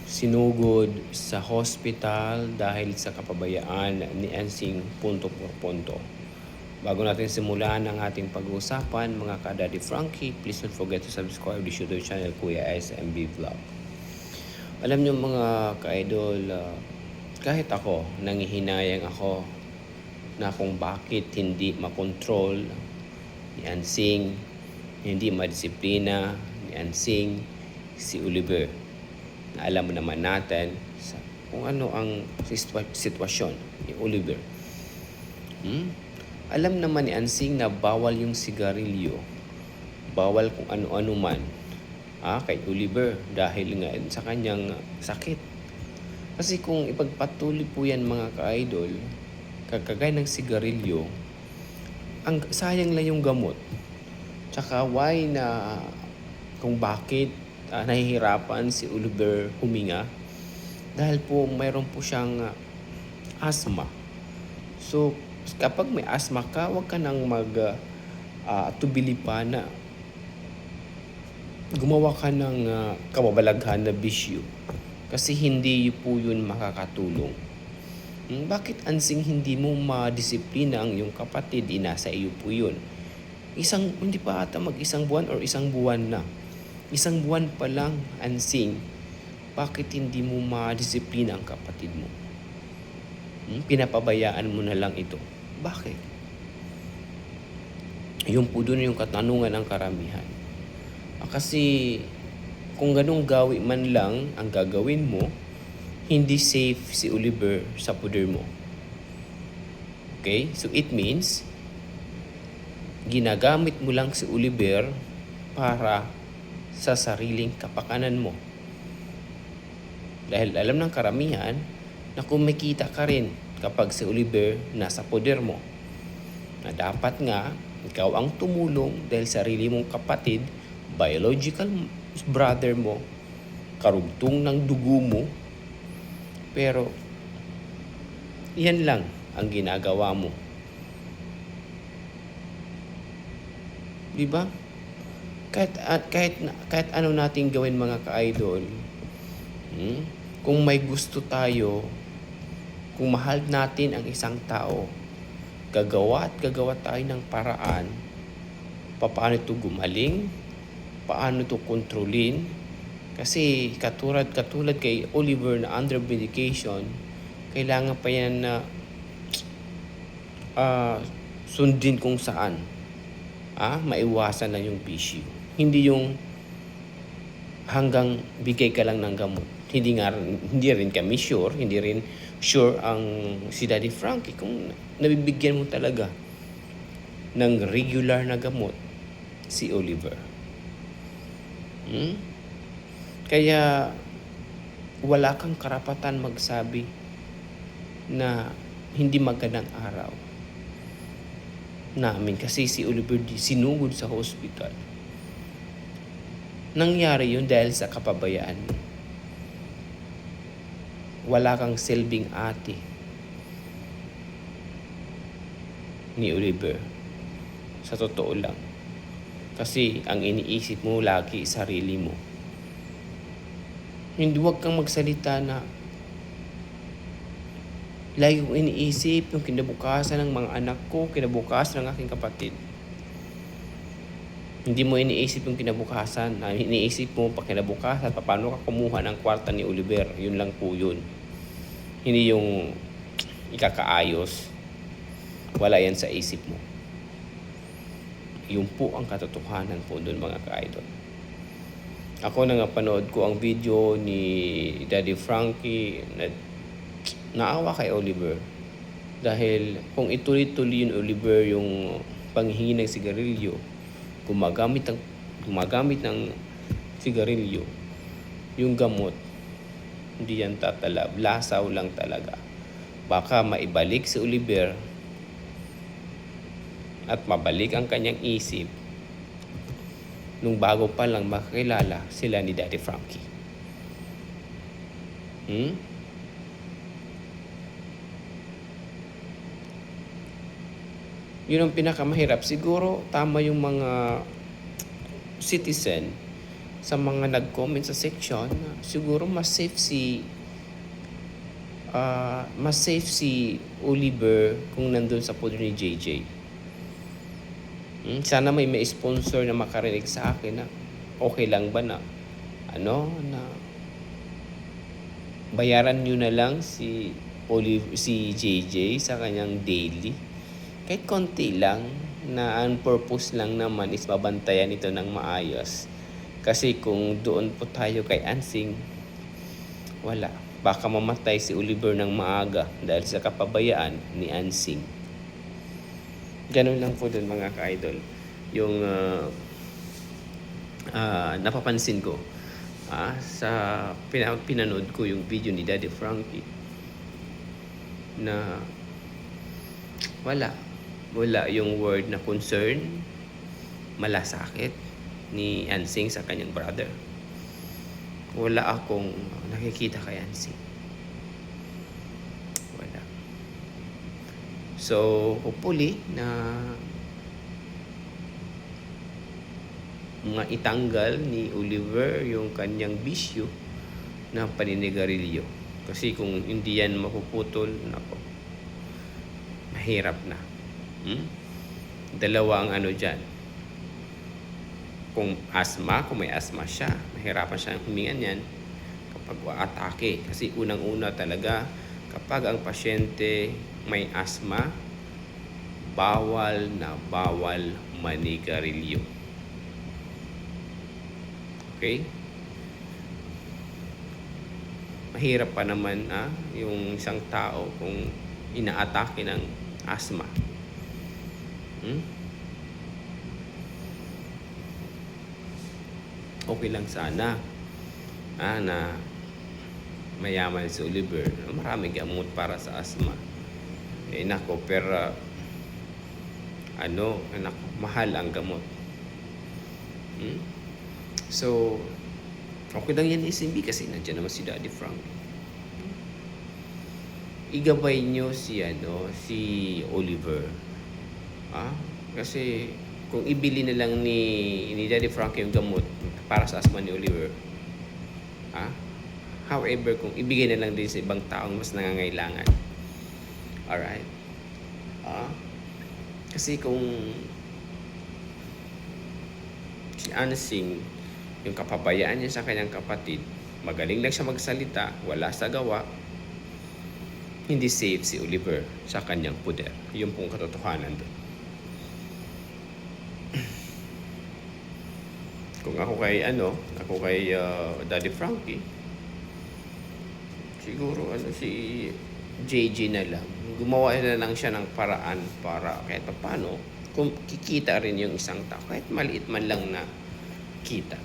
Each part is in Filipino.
sinugod sa hospital dahil sa kapabayaan ni Ensing punto por punto. Bago natin simulan ang ating pag-uusapan, mga ka-Daddy Frankie, please don't forget to subscribe to YouTube channel Kuya SMB Vlog. Alam niyo mga ka-idol, kahit ako, nangihinayang ako na kung bakit hindi makontrol ni Ensing, hindi madisiplina ni Ensing, si Oliver. Na alam mo naman natin kung ano ang sitwasyon ni Oliver. Alam naman ni Ensing na bawal yung sigarilyo, bawal kung ano-ano man kay Oliver dahil nga sa kanyang sakit. Kasi kung ipagpatuloy po yan mga ka-idol, kagaya ng sigarilyo, ang sayang lang yung gamot. Tsaka why na kung bakit nahihirapan si Oliver huminga dahil po mayroon po siyang asthma. So kapag may asthma ka, huwag ka nang tubili pa na gumawa ka ng kababalaghan na bisyo kasi hindi po yun makakatulong. Bakit Ensing hindi mo madisiplina ang iyong kapatid? Nasa iyo po yun. Hindi pa ata mag-isang buwan or isang buwan na. Isang buwan pa lang, Ensing, bakit hindi mo madisiplina ang kapatid mo? Pinapabayaan mo na lang ito. Bakit? Yung po doon yung katanungan ng karamihan. Kasi kung ganung gawi man lang ang gagawin mo, hindi safe si Oliver sa puder mo. Okay? So it means, ginagamit mo lang si Oliver para sa sariling kapakanan mo. Dahil alam ng karamihan na kumikita ka rin kapag si Oliver nasa poder mo. Na dapat nga, ikaw ang tumulong dahil sarili mong kapatid, biological brother mo, karugtong ng dugo mo. Pero, yan lang ang ginagawa mo. Diba? Kahit ano nating gawin mga ka-idol, kung may gusto tayo, kung mahal natin ang isang tao, gagawa tayo ng paraan paano ito gumaling, paano ito kontrolin. Kasi katulad kay Oliver na under medication, kailangan pa yan na sundin kung saan maiwasan na yung bisyo. Hindi yung hanggang bigay ka lang ng gamot. Hindi rin kami sure, hindi rin sure ang si Daddy Frankie kung nabibigyan mo talaga ng regular na gamot si Oliver. Kaya wala kang karapatan magsabi na hindi magandang araw namin kasi si Oliver sinugod sa hospital. Nangyari yun dahil sa kapabayaan mo. Wala kang silbing ate ni Oliver. Sa totoo lang. Kasi ang iniisip mo lagi sarili mo. Hindi, huwag kang magsalita na lagi kong iniisip yung kinabukasan ng mga anak ko, kinabukasan ng aking kapatid. Hindi mo iniisip yung kinabukasan. Iniisip mo pa kinabukasan, paano ka kumuha ng kwarta ni Oliver. Yun lang po yun. Hindi yung ikakaayos. Wala yan sa isip mo. Yun po ang katotohanan po doon mga ka-idol. Ako na nga panood ko ang video ni Daddy Frankie na naawa kay Oliver. Dahil kung ituloy-tuloy yun Oliver yung panghingi ng sigarilyo, gumagamit ng sigarilyo, yung gamot, hindi yan tatalab. Lasaw lang talaga. Baka maibalik si Oliver at mabalik ang kanyang isip nung bago pa lang makakilala sila ni Daddy Frankie. Yun ang pinakamahirap. Siguro tama yung mga citizen sa mga nag-comment sa section, siguro mas safe si Oliver kung nandun sa poder ni JJ. Sana may sponsor na makarinig sa akin na okay lang ba na na bayaran nyo na lang si JJ sa kanyang daily. Kahit konti lang, na ang purpose lang naman is babantayan ito ng maayos. Kasi kung doon po tayo kay Ansing, wala. Baka mamatay si Oliver ng maaga dahil sa kapabayaan ni Ansing. Ganun lang po doon mga ka-idol. Yung napapansin ko sa pinanood ko yung video ni Daddy Frankie na wala yung word na concern, malasakit ni Ansing sa kanyang brother. Wala akong nakikita kay Ansing. Wala. So, hopefully na maitanggal ni Oliver yung kanyang bisyo na paninigarilyo. Kasi kung hindi yan mapuputol, mahirap na. Dalawa ang dyan. Kung may asma siya, mahirapan siya humingan yan kapag atake. Kasi unang-una talaga, kapag ang pasyente may asma, bawal manigarilyo. Okay? Mahirap pa naman yung isang tao kung inaatake ng asma. Okay lang sana na mayaman si Oliver. Maraming gamot para sa asma. Pero mahal ang gamot. So, okay lang yan SMB kasi nandiyan naman si Daddy Frank. Igabay nyo si Oliver. Kasi kung ibili na lang ni Daddy Frank yung gamot para sa asma ni Oliver, however, kung ibigay na lang din sa ibang taong mas nangangailangan. Alright? Kasi kung si Ansing, yung kapabayaan niya sa kanyang kapatid, magaling lang siya magsalita, wala sa gawa, hindi safe si Oliver sa kanyang poder. Yung pong katotohanan doon. Kung ako kay Daddy Frankie, siguro si JJ na lang. Gumawa na lang siya ng paraan para kahit paano kung kikita rin yung isang tao, kahit maliit man lang na kita.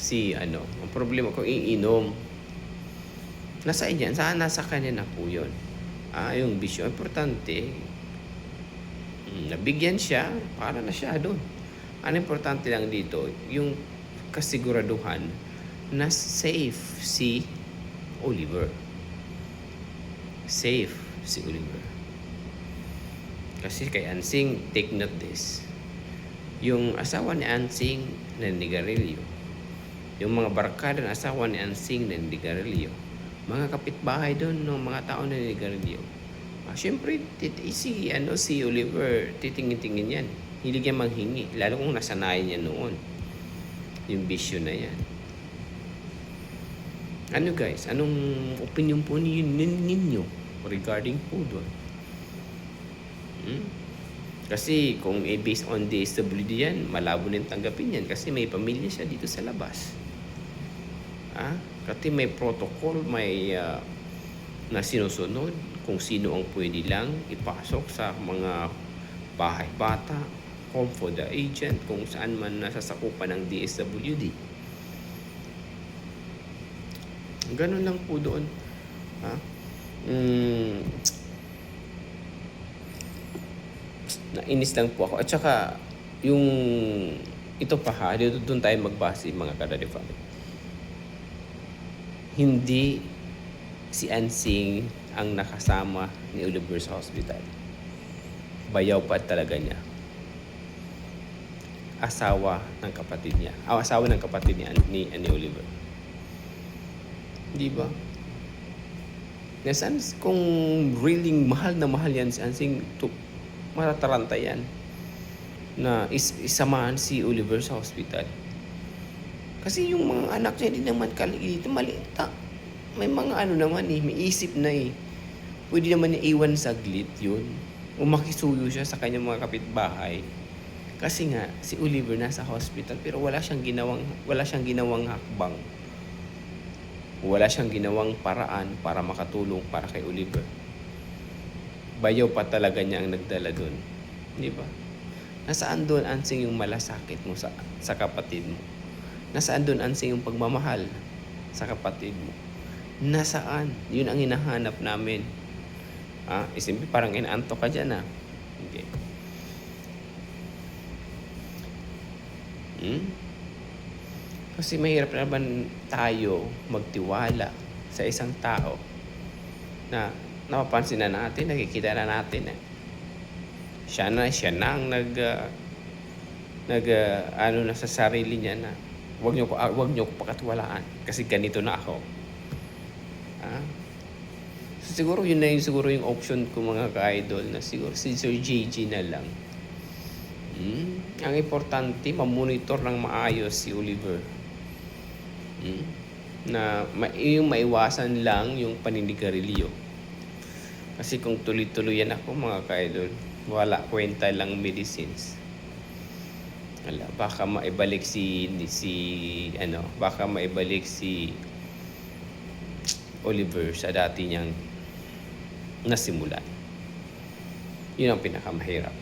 Ang problema kung iinom, nasa kanya na po yun. Yung bisyo, importante, nabigyan siya, para na siya doon. Ang importante lang dito, yung kasiguraduhan na safe si Oliver. Safe si Oliver. Kasi kay Ansing, take note this. Yung asawa ni Ansing naninigarilyo. Yung mga barkada ng asawa ni Ansing naninigarilyo. Mga kapitbahay doon ng mga tao naninigarilyo. Siyempre, si Oliver, titingin-tingin yan. Hilig yan manghingi. Lalo kung nasanayan niya noon. Yung bisyo na yan. Guys? Anong opinion po ninyo regarding po doon? Kasi kung based on DSWD yan, malabo nang tanggapin yan kasi may pamilya siya dito sa labas. Kasi may protocol, may na sinusunod kung sino ang pwede lang ipasok sa mga bahay bata, home for the agent, kung saan man nasasakupan ng DSWD. Ganun lang po doon. Nainis lang po ako. At saka, ito pa doon tayo magbase mga ka-Daddy Frankie. Hindi si Ansing ang nakasama ni Oliver sa hospital. Bayaw pa talaga niya. asawa ng kapatid niya. Asawa ng kapatid niya ni Oliver. Di ba? Nasaan kung really mahal na mahal yan si Ansing, matataranta yan na isamahan si Oliver sa hospital. Kasi yung mga anak niya hindi naman dito maliit. May mga naman may isip na Pwede naman niya iwan saglit yun. Makisuyo siya sa kanyang mga kapitbahay. Kasi nga, si Oliver nasa hospital pero wala siyang ginawang hakbang. Wala siyang ginawang paraan para makatulong para kay Oliver. Bayaw pa talaga niya ang nagdala doon. Di ba? Nasaan doon, Ansing, yung malasakit mo sa kapatid mo? Nasaan doon, Ansing, yung pagmamahal sa kapatid mo? Nasaan? Yun ang hinahanap namin. Isimbi, parang inaantok ka dyan, Okay. Kasi mahirap naman tayo magtiwala sa isang tao na napapansin na natin, nakikita na natin siya na ang na sa sarili niya na wag niyo ko pakatiwalaan kasi ganito na ako. So, siguro yun na yung option ko mga ka-idol na siguro si Sir JG na lang. Ang importante, mamonitor ng maayos si Oliver. Na yung maiwasan lang yung paninigarilyo. Kasi kung tuloy-tuloy yan ako mga ka-idol, wala kwenta lang medicines. Baka maibalik si Oliver sa dati niyang nasimulan. Yun ang pinakamahirap.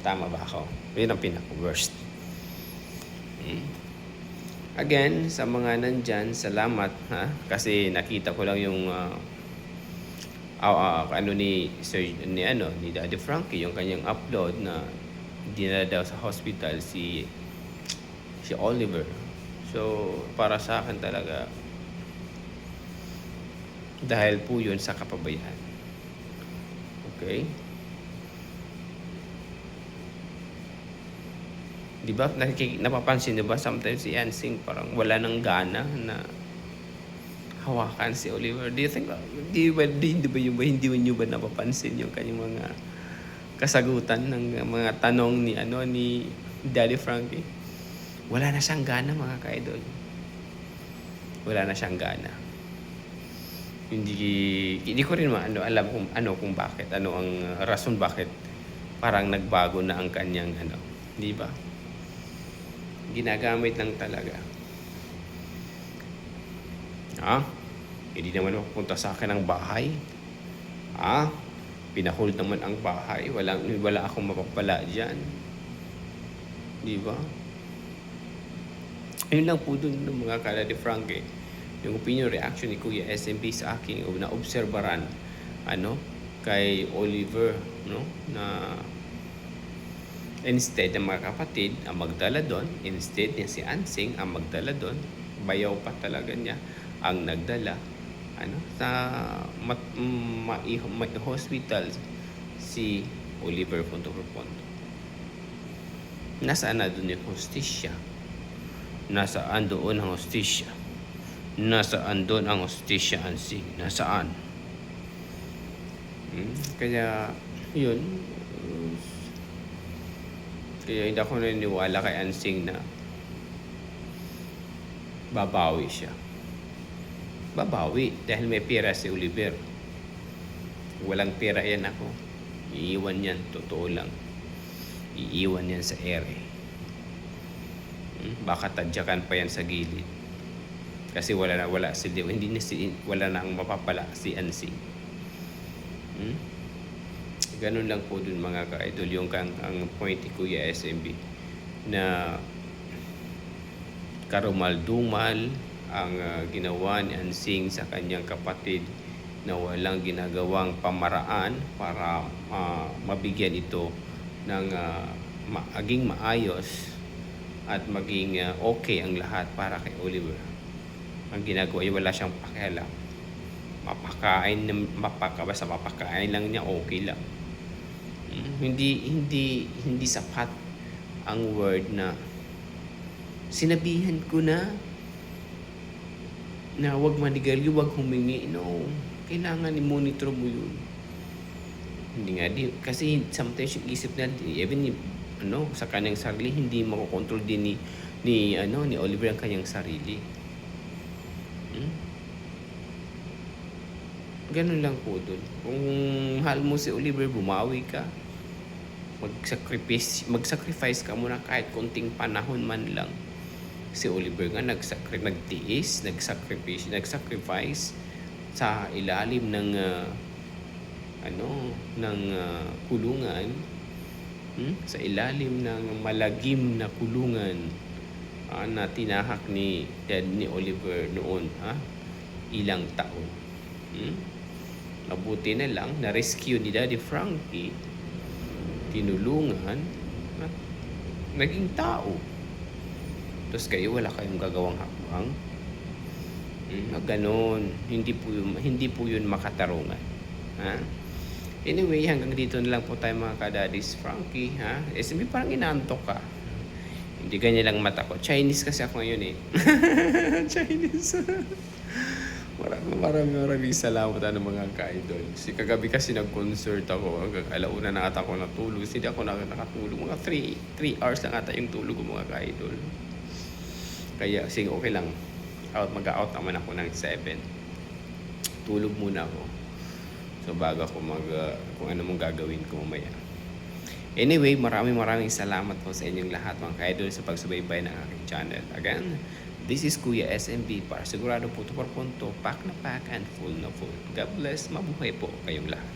Tama ba ako? Yun ang pinaka-worst. Again, sa mga nandyan, salamat kasi nakita ko lang yung ni Daddy Frankie, yung kanyang upload na dinala daw sa hospital si Oliver. So, para sa akin talaga, dahil po yun sa kapabayaan. Okay? Di ba? Napapansin niyo ba sometimes si Ansing parang wala nang gana na hawakan si Oliver? Do you think, hindi niyo ba napapansin yung kanyang mga kasagutan ng mga tanong ni Daddy Frankie? Wala na siyang gana mga ka-idol. Wala na siyang gana. Hindi ko rin alam kung bakit, ano ang rason bakit parang nagbago na ang kanyang di ba? Ginagamit lang talaga. Hindi naman mapupunta sa akin ang bahay. Pinahold naman ang bahay. Wala akong mapapala dyan. Di ba? Ayun lang po dun ng mga Daddy Frankie. Yung opinion reaction ni Kuya SMB sa aking na-obserbaran kay Oliver, na instead ng mga kapatid ang magdala doon, instead niya si Ansing ang magdala doon, bayaw pa talaga niya ang nagdala sa hospital si Oliver Fondo. Nasaan na doon yung hostisya? Nasaan doon ang hostisya? Nasaan doon ang hostisya, Ansing? Nasaan? Kaya yun, kaya hindi ako naniniwala kay Ansing na babawi siya. Babawi dahil may pera si Oliver. Walang pera yan ako. Iiwan yan, totoo lang. Iiwan yan sa ere. Baka tadyakan pa yan sa gilid. Kasi wala na ang mapapala si Ansing. Ganun lang po dun mga ka-idol yung ang point ni Kuya SMB na karumal-dumal ang ginawa ni Ansing sa kanyang kapatid na walang ginagawang pamaraan para mabigyan ito ng maging maayos at maging okay ang lahat para kay Oliver. Ang ginagawa ay wala siyang pakialam. Basta mapakain lang niya, okay lang. Hindi sapat ang word na sinabihan ko na huwag manigarilyo, huwag humingi. No, kailangan i-monitor mo yun. Hindi nga, kasi sometimes yung isip na, even sa kanyang sarili, hindi makokontrol din ni Oliver ang kanyang sarili. Ganun lang po dun. Kung mahal mo si Oliver, bumawi ka. Mag-sacrifice ka muna kahit konting panahon man lang. Si Oliver nga nagtiis, nag-sacrifice sa ilalim ng kulungan, sa ilalim ng malagim na kulungan na tinahak ni Oliver noon, ilang taon. Mabuti na lang na-rescue ni Daddy Frankie, tinulungan, naging tao. Tapos kayo wala kayong gagawang hakbang. Ganon, hindi po yun makatarungan. Anyway, hanggang dito na lang po tayo mga ka-Daddy's Frankie, SMB parang inaantok ka. Hindi ganyan lang mata ko. Chinese kasi ako ngayon eh. Chinese. Maraming salamat mga ka-idol. Kagabi kasi nag-concert ako. Hanggang alauna na ata ako natulog. Hindi ako nakatulog. Mga 3 hours lang ata yung tulog ko mga ka-idol. Kaya sige, okay lang. Mag-out naman ako ng 7. Tulog muna ako. So bago ako kung ano mong gagawin ko mamaya. Anyway, maraming salamat po sa inyong lahat mga ka-idol sa pagsubaybay ng aking channel. Again, this is Kuya SMB para sigurado po ito por punto, pack na pack and full na full. God bless, mabuhay po kayong lahat.